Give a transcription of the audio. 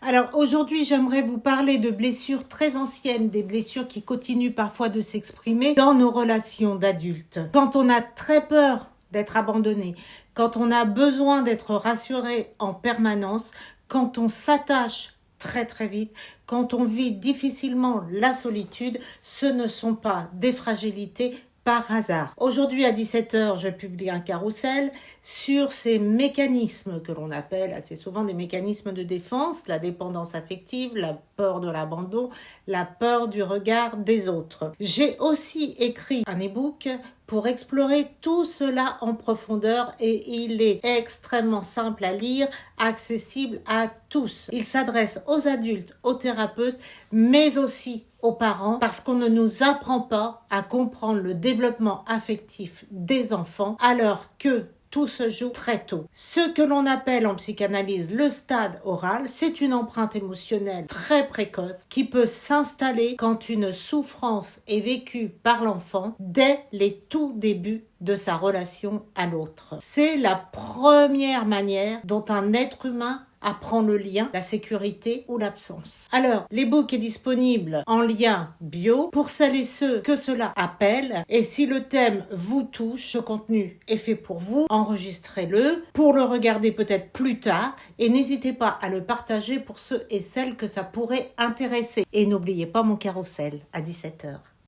Alors aujourd'hui, j'aimerais vous parler de blessures très anciennes, des blessures qui continuent parfois de s'exprimer dans nos relations d'adultes. Quand on a très peur d'être abandonné, quand on a besoin d'être rassuré en permanence, quand on s'attache très très vite, quand on vit difficilement la solitude, ce ne sont pas des fragilités par hasard. Aujourd'hui à 17h, je publie un carrousel sur ces mécanismes que l'on appelle assez souvent des mécanismes de défense, la dépendance affective, la peur de l'abandon, la peur du regard des autres. J'ai aussi écrit un e-book pour explorer tout cela en profondeur et il est extrêmement simple à lire, accessible à tous. Il s'adresse aux adultes, aux thérapeutes, mais aussi aux parents parce qu'on ne nous apprend pas à comprendre le développement affectif des enfants alors que tout se joue très tôt. Ce que l'on appelle en psychanalyse le stade oral, c'est une empreinte émotionnelle très précoce qui peut s'installer quand une souffrance est vécue par l'enfant dès les tout débuts de sa relation à l'autre. C'est la première manière dont un être humain apprend le lien, la sécurité ou l'absence. Alors, l'e-book est disponible en lien bio pour celles et ceux que cela appelle. Et si le thème vous touche, ce contenu est fait pour vous. Enregistrez-le pour le regarder peut-être plus tard et n'hésitez pas à le partager pour ceux et celles que ça pourrait intéresser. Et n'oubliez pas mon carrousel à 17h.